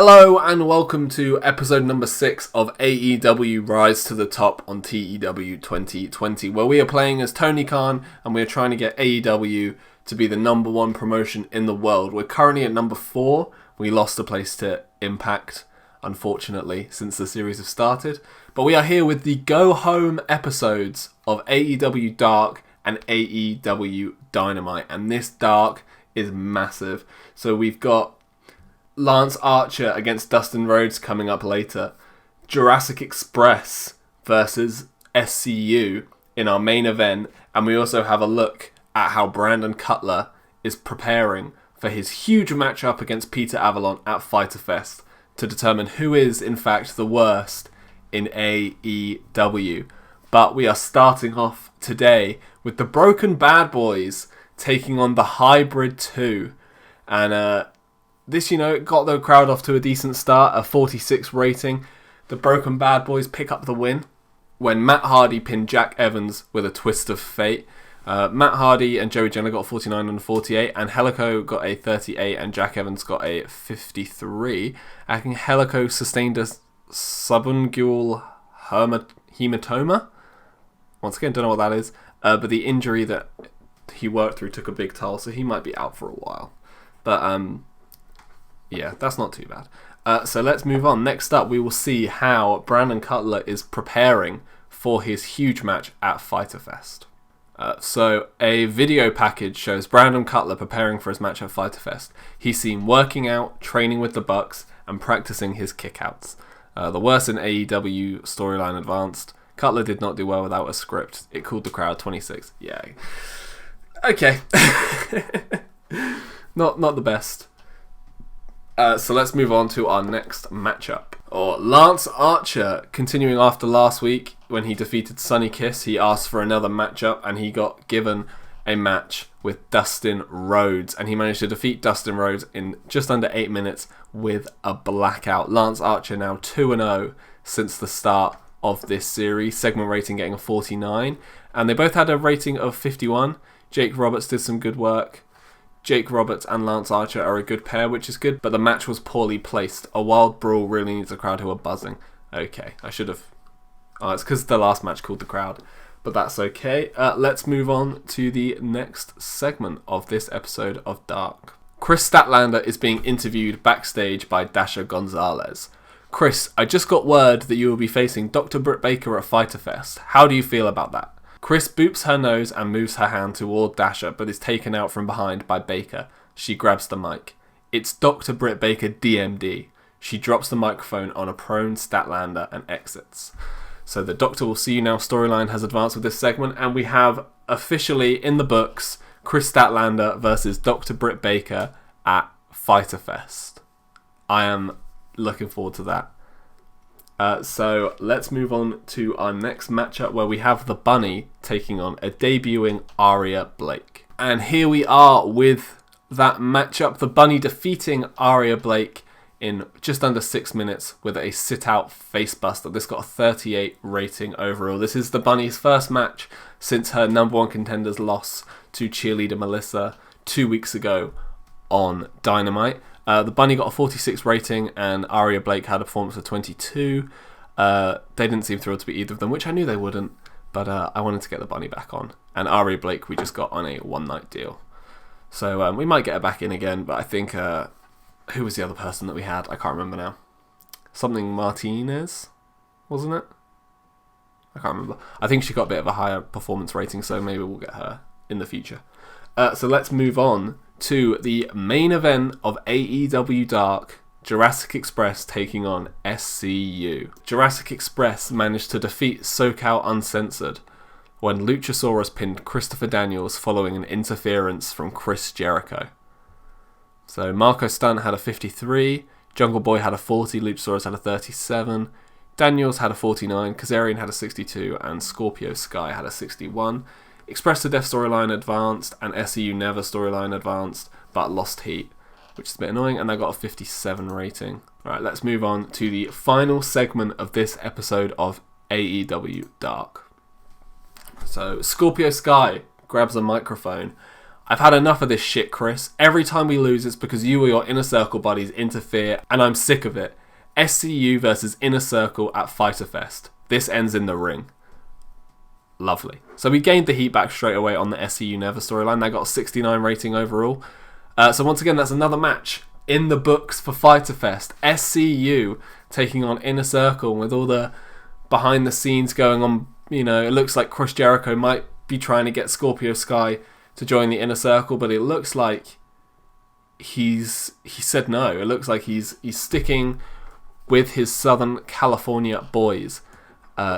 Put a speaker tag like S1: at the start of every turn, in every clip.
S1: Hello and welcome to episode number 6 of AEW Rise to the Top on TEW 2020, where we are playing as Tony Khan and we are trying to get AEW to be the number 1 promotion in the world. We're currently at number 4. We lost a place to Impact, unfortunately, since the series have started. But we are here with the go-home episodes of AEW Dark and AEW Dynamite. And this Dark is massive. So we've got Lance Archer against Dustin Rhodes coming up later. Jurassic Express versus SCU in our main event. And we also have a look at how Brandon Cutler is preparing for his huge matchup against Peter Avalon at Fyter Fest to determine who is, in fact, the worst in AEW. But we are starting off today with the Broken Bad Boys taking on the Hybrid 2. And this, got the crowd off to a decent start, a 46 rating. The Broken Bad Boys pick up the win when Matt Hardy pinned Jack Evans with a twist of fate. Matt Hardy and Joey Janela got 49 and 48, and Helico got a 38, and Jack Evans got a 53. I think Helico sustained a subungual hematoma. Once again, don't know what that is, but the injury that he worked through took a big toll, so he might be out for a while. But yeah, that's not too bad. So let's move on. Next up, we will see how Brandon Cutler is preparing for his huge match at Fyter Fest. So a video package shows Brandon Cutler preparing for his match at Fyter Fest. He's seen working out, training with the Bucks, and practicing his kickouts. The worst in AEW storyline advanced. Cutler did not do well without a script. It cooled the crowd 26. Yay. Okay. Not the best. So let's move on to our next matchup. Lance Archer, continuing after last week when he defeated Sonny Kiss, he asked for another matchup and he got given a match with Dustin Rhodes, and he managed to defeat Dustin Rhodes in just under 8 minutes with a blackout. Lance Archer now 2-0 since the start of this series, segment rating getting a 49, and they both had a rating of 51. Jake Roberts did some good work. Jake Roberts and Lance Archer are a good pair, which is good, but the match was poorly placed. A wild brawl really needs a crowd who are buzzing. Okay, I should have... Oh, it's because the last match called the crowd, but that's okay. Let's move on to the next segment of this episode of Dark. Chris Statlander is being interviewed backstage by Dasha Gonzalez. Chris, I just got word that you will be facing Dr. Britt Baker at Fyter Fest. How do you feel about that? Chris boops her nose and moves her hand toward Dasha, but is taken out from behind by Baker. She grabs the mic. It's Dr. Britt Baker, DMD. She drops the microphone on a prone Statlander and exits. So the Doctor Will See You Now storyline has advanced with this segment, and we have officially in the books Chris Statlander versus Dr. Britt Baker at Fyter Fest. I am looking forward to that. So let's move on to our next matchup where we have the Bunny taking on a debuting Aria Blake. And here we are with that matchup. The Bunny defeating Aria Blake in just under 6 minutes with a sit-out facebuster. This got a 38 rating overall. This is the Bunny's first match since her number 1 contender's loss to cheerleader Melissa 2 weeks ago on Dynamite. The Bunny got a 46 rating and Aria Blake had a performance of 22. They didn't seem thrilled to be either of them, which I knew they wouldn't, but I wanted to get the Bunny back on. And Aria Blake we just got on a one-night deal. So we might get her back in again, but I think... who was the other person that we had? I can't remember now. Something Martinez, wasn't it? I can't remember. I think she got a bit of a higher performance rating, so maybe we'll get her in the future. So let's move on to the main event of AEW Dark, Jurassic Express taking on SCU. Jurassic Express managed to defeat SoCal Uncensored when Luchasaurus pinned Christopher Daniels following an interference from Chris Jericho. So Marco Stunt had a 53, Jungle Boy had a 40, Luchasaurus had a 37, Daniels had a 49, Kazarian had a 62, and Scorpio Sky had a 61. Express to Death storyline advanced, and SCU Never storyline advanced, but lost heat, which is a bit annoying, and they got a 57 rating. Alright, let's move on to the final segment of this episode of AEW Dark. So Scorpio Sky grabs a microphone. I've had enough of this shit, Chris. Every time we lose, it's because you or your Inner Circle buddies interfere, and I'm sick of it. SCU versus Inner Circle at Fyter Fest. This ends in the ring. Lovely. So we gained the heat back straight away on the SCU Never storyline. That got a 69 rating overall. So once again, that's another match in the books for Fyter Fest. SCU taking on Inner Circle with all the behind the scenes going on. You know, it looks like Chris Jericho might be trying to get Scorpio Sky to join the Inner Circle, but it looks like he said no. It looks like he's sticking with his Southern California boys.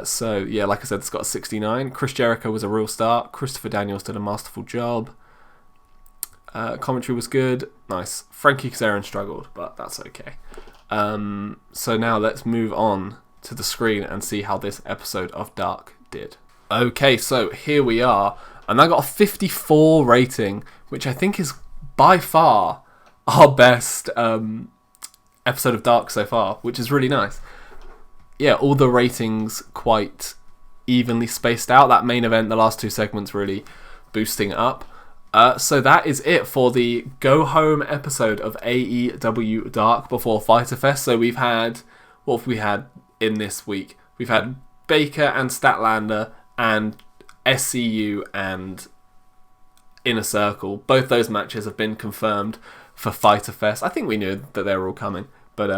S1: So, yeah, like I said, it's got a 69. Chris Jericho was a real start. Christopher Daniels did a masterful job. Commentary was good. Nice. Frankie Kazarian struggled, but that's okay. So now let's move on to the screen and see how this episode of Dark did. Okay, so here we are. And I got a 54 rating, which I think is by far our best episode of Dark so far, which is really nice. Yeah, all the ratings quite evenly spaced out. That main event, the last two segments really boosting it up. So that is it for the go home episode of AEW Dark before Fyter Fest. So we've had, what have we had in this week? We've had Baker and Statlander and SCU and Inner Circle. Both those matches have been confirmed for Fyter Fest. I think we knew that they were all coming, but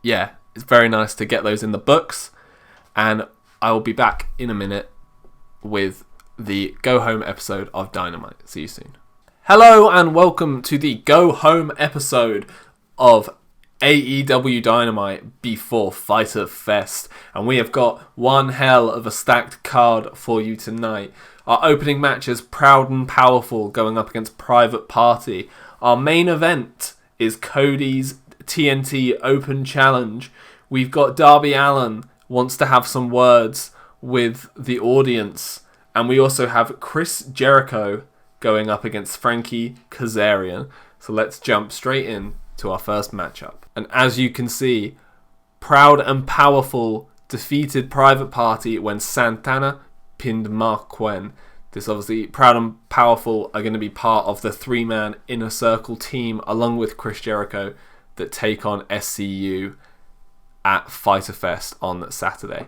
S1: yeah. It's very nice to get those in the books, and I will be back in a minute with the Go Home episode of Dynamite. See you soon. Hello and welcome to the Go Home episode of AEW Dynamite before Fyter Fest, and we have got one hell of a stacked card for you tonight. Our opening match is Proud and Powerful going up against Private Party. Our main event is Cody's TNT Open Challenge. We've got Darby Allin wants to have some words with the audience, and we also have Chris Jericho going up against Frankie Kazarian. So let's jump straight in to our first matchup. And as you can see, Proud and Powerful defeated Private Party when Santana pinned Mark Quinn. This obviously, Proud and Powerful are going to be part of the three-man Inner Circle team along with Chris Jericho that take on SCU at Fyter Fest on Saturday.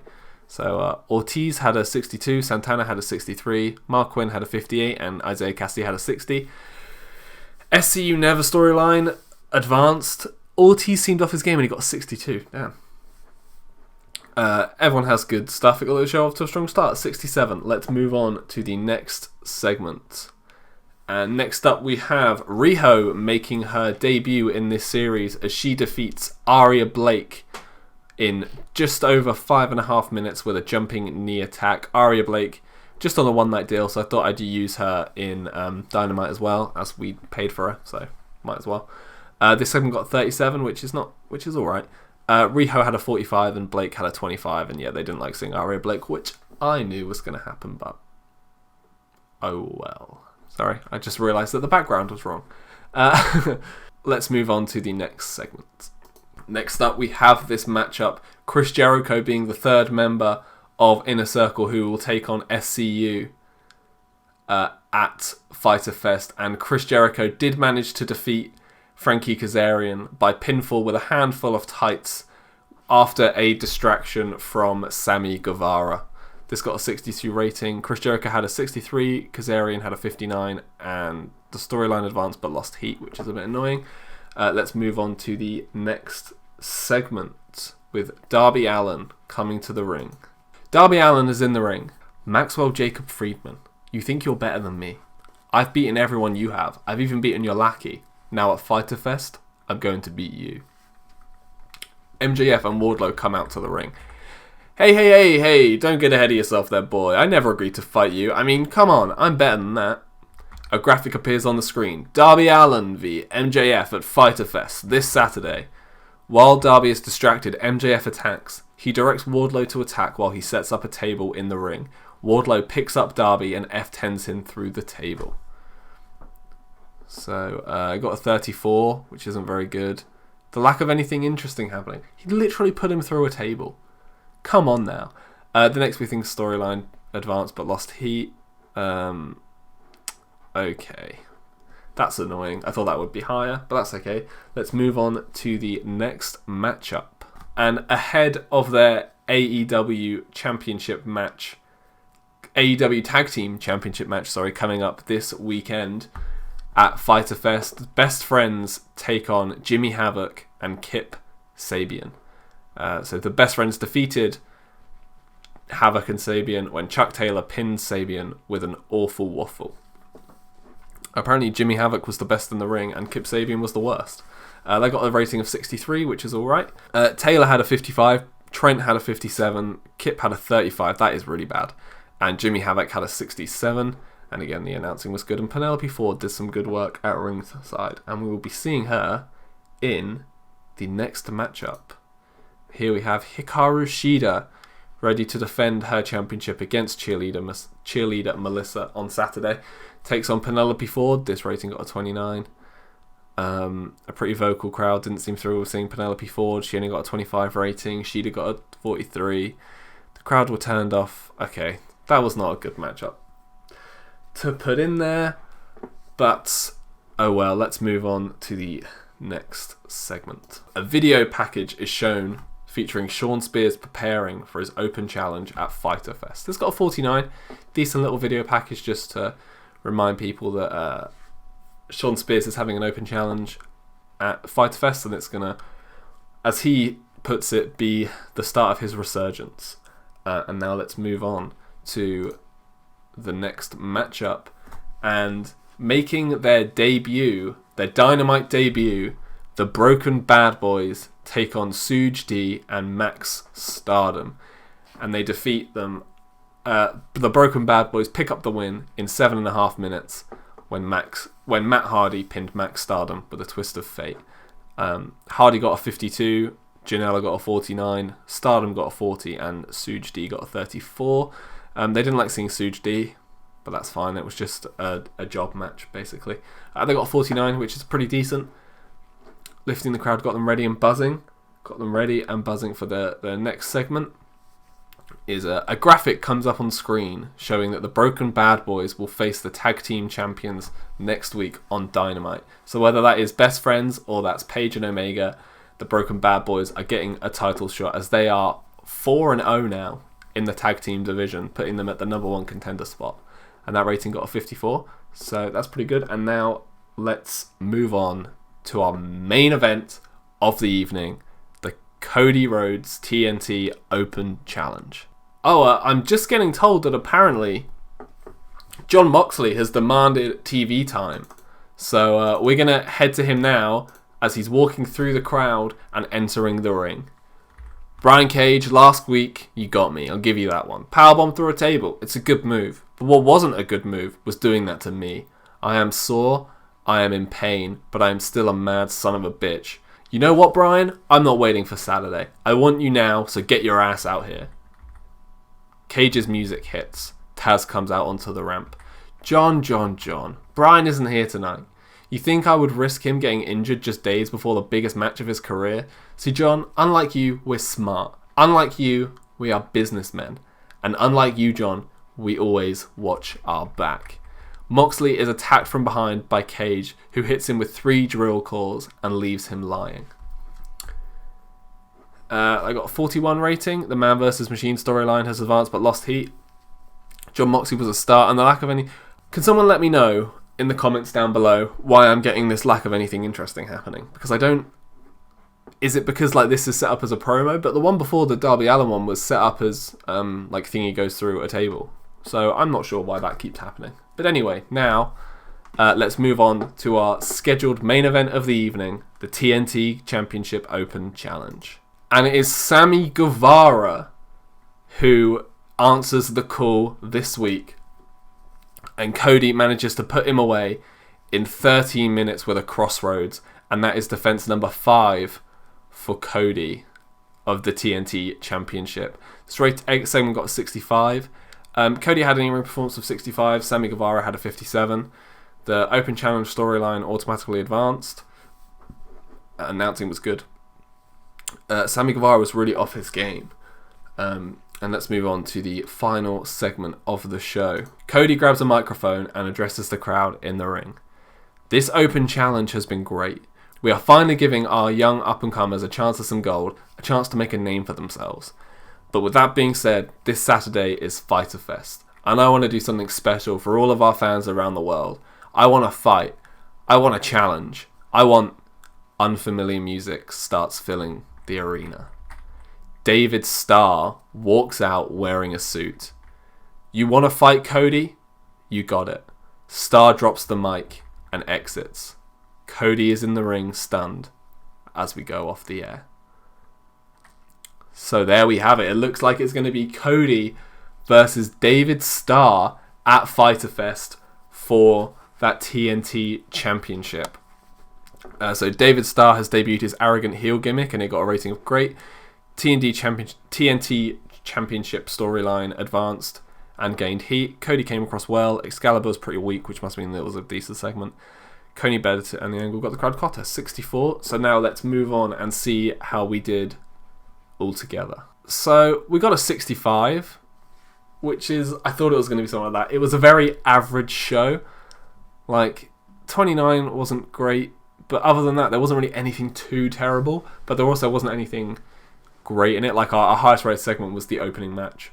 S1: So Ortiz had a 62, Santana had a 63, Mark Quinn had a 58, and Isaiah Cassidy had a 60. SCU Never storyline advanced. Ortiz seemed off his game and he got a 62. Damn. Everyone has good stuff. It got the show off to a strong start. 67. Let's move on to the next segment. And next up we have Riho making her debut in this series as she defeats Aria Blake in just over 5.5 minutes with a jumping knee attack. Aria Blake just on a one-night deal, so I thought I'd use her in Dynamite as well, as we paid for her, so might as well. This segment got 37, which is alright. Riho had a 45 and Blake had a 25, and yeah, they didn't like seeing Aria Blake, which I knew was going to happen, but oh well. Sorry, I just realised that the background was wrong. Let's move on to the next segment. Next up, we have this matchup. Chris Jericho being the third member of Inner Circle who will take on SCU at Fyter Fest. And Chris Jericho did manage to defeat Frankie Kazarian by pinfall with a handful of tights after a distraction from Sammy Guevara. This got a 62 rating. Chris Jericho had a 63, Kazarian had a 59, and the storyline advanced but lost heat, which is a bit annoying. Let's move on to the next segment with Darby Allin coming to the ring. Darby Allin is in the ring. Maxwell Jacob Friedman, you think you're better than me. I've beaten everyone you have. I've even beaten your lackey. Now at Fyter Fest, I'm going to beat you. MJF and Wardlow come out to the ring. Hey, don't get ahead of yourself there, boy. I never agreed to fight you. I mean, come on, I'm better than that. A graphic appears on the screen. Darby Allin v MJF at Fyter Fest this Saturday. While Darby is distracted, MJF attacks. He directs Wardlow to attack while he sets up a table in the ring. Wardlow picks up Darby and F10s him through the table. So, I got a 34, which isn't very good. The lack of anything interesting happening. He literally put him through a table. Come on now. The next big thing is storyline advanced but lost heat. Okay. That's annoying. I thought that would be higher, but that's okay. Let's move on to the next matchup. And ahead of their AEW Championship match, AEW Tag Team Championship match, coming up this weekend at Fyter Fest, Best Friends take on Jimmy Havoc and Kip Sabian. So the Best Friends defeated Havoc and Sabian when Chuck Taylor pinned Sabian with an awful waffle. Apparently Jimmy Havoc was the best in the ring and Kip Sabian was the worst. They got a rating of 63, which is alright. Taylor had a 55, Trent had a 57, Kip had a 35, that is really bad. And Jimmy Havoc had a 67, and again the announcing was good. And Penelope Ford did some good work at ringside, and we will be seeing her in the next matchup. Here we have Hikaru Shida, ready to defend her championship against cheerleader Melissa on Saturday. Takes on Penelope Ford. This rating got a 29. A pretty vocal crowd. Didn't seem thrilled with seeing Penelope Ford. She only got a 25 rating. Shida got a 43. The crowd were turned off. Okay, that was not a good matchup to put in there. But, oh well, let's move on to the next segment. A video package is shown featuring Shawn Spears preparing for his open challenge at Fyter Fest. This got a 49. Decent little video package just to remind people that Shawn Spears is having an open challenge at Fyter Fest, and it's going to, as he puts it, be the start of his resurgence. And now let's move on to the next matchup. And making their debut, their Dynamite debut, the Broken Bad Boys take on Suge D and Max Stardom. And they defeat them. The Broken Bad Boys pick up the win in 7.5 minutes when Matt Hardy pinned Max Stardom with a twist of fate. Hardy got a 52, Janela got a 49, Stardom got a 40, and Suge D got a 34. They didn't like seeing Suge D, but that's fine. It was just a job match, basically. They got a 49, which is pretty decent. Lifting the crowd got them ready and buzzing. Got them ready and buzzing for the next segment. Is a graphic comes up on screen showing that the Broken Bad Boys will face the tag team champions next week on Dynamite. So whether that is Best Friends or that's Paige and Omega, the Broken Bad Boys are getting a title shot as they are 4-0 now in the tag team division, putting them at the number 1 contender spot. And that rating got a 54, so that's pretty good. And now let's move on to our main event of the evening, the Cody Rhodes TNT Open Challenge. I'm just getting told that apparently Jon Moxley has demanded TV time. So we're going to head to him now as he's walking through the crowd and entering the ring. Brian Cage, last week, you got me. I'll give you that one. Powerbomb through a table. It's a good move. But what wasn't a good move was doing that to me. I am sore, I am in pain, but I am still a mad son of a bitch. You know what, Brian? I'm not waiting for Saturday. I want you now, so get your ass out here. Cage's music hits. Taz comes out onto the ramp. John. Brian isn't here tonight. You think I would risk him getting injured just days before the biggest match of his career? See, John, unlike you, we're smart. Unlike you, we are businessmen. And unlike you, John, we always watch our back. Moxley is attacked from behind by Cage, who hits him with 3 drill claws and leaves him lying. I got a 41 rating. The Man vs. Machine storyline has advanced but lost heat. Jon Moxley was a start, and the lack of any... Can someone let me know in the comments down below why I'm getting this lack of anything interesting happening? Because I don't... Is it because this is set up as a promo? But the one before, the Darby Allin one, was set up as thingy goes through a table. So I'm not sure why that keeps happening. But anyway, now let's move on to our scheduled main event of the evening, the TNT Championship Open Challenge. And it is Sammy Guevara who answers the call this week. And Cody manages to put him away in 13 minutes with a crossroads. And that is defense number 5 for Cody of the TNT Championship. Straight segment got a 65. Cody had an in-ring performance of 65. Sammy Guevara had a 57. The Open Challenge storyline automatically advanced. Announcing was good. Sammy Guevara was really off his game. And And let's move on to the final segment of the show. Cody grabs a microphone and addresses the crowd in the ring. This open challenge has been great. We are finally giving our young up-and-comers a chance at some gold, a chance to make a name for themselves. But with that being said, this Saturday is Fyter Fest. And I want to do something special for all of our fans around the world. I want to fight. I want a challenge. I want unfamiliar music starts filling the arena. David Starr walks out wearing a suit. You want to fight Cody? You got it. Starr drops the mic and exits. Cody is in the ring stunned as we go off the air. So there we have it. It looks like it's going to be Cody versus David Starr at Fyter Fest for that TNT Championship. So David Starr has debuted his arrogant heel gimmick and it got a rating of great. TNT Championship storyline advanced and gained heat. Cody came across well. Excalibur was pretty weak, which must mean that it was a decent segment. Cody Bennett and the Angle got the crowd cotter, 64. So now let's move on and see how we did altogether. So we got a 65, which is, I thought it was going to be something like that. It was a very average show. Like, 29 wasn't great, but other than that, there wasn't really anything too terrible, but there also wasn't anything great in it. Like, our highest rated segment was the opening match.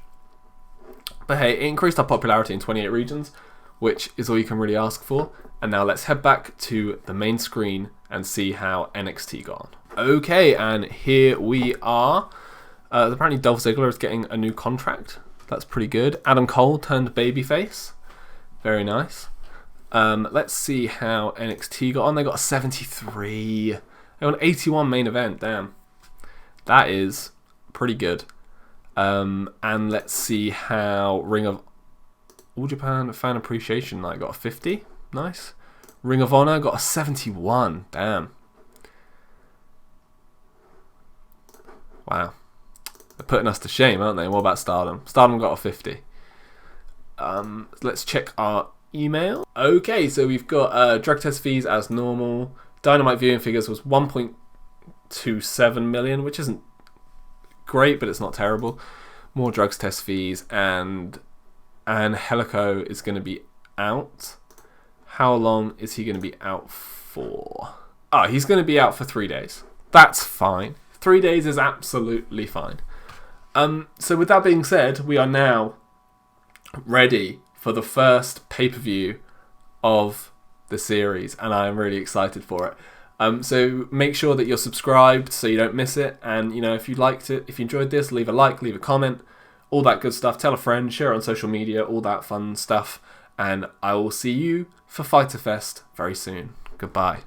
S1: But hey, it increased our popularity in 28 regions, which is all you can really ask for. And now let's head back to the main screen and see how NXT got on. Okay, and here we are. Apparently Dolph Ziggler is getting a new contract. That's pretty good. Adam Cole turned babyface. Very nice. Let's see how NXT got on. They got a 73. They got an 81 main event. Damn. That is pretty good. And let's see how Ring of All Japan Fan Appreciation Night got a 50. Nice. Ring of Honor got a 71. Damn. Wow. They're putting us to shame, aren't they? What about Stardom? Stardom got a 50. Let's check our email. Okay, so we've got drug test fees as normal. Dynamite viewing figures was 1.27 million, which isn't great, but it's not terrible. More drugs test fees, and Helico is going to be out. How long is he going to be out for? Oh, he's going to be out for 3 days. That's fine. 3 days is absolutely fine. So with that being said, we are now ready for the first pay-per-view of the series, and I am really excited for it. So make sure that you're subscribed so you don't miss it, and if you liked it, if you enjoyed this, leave a like, leave a comment, all that good stuff. Tell a friend, share it on social media, all that fun stuff, and I will see you for Fyter Fest very soon. Goodbye.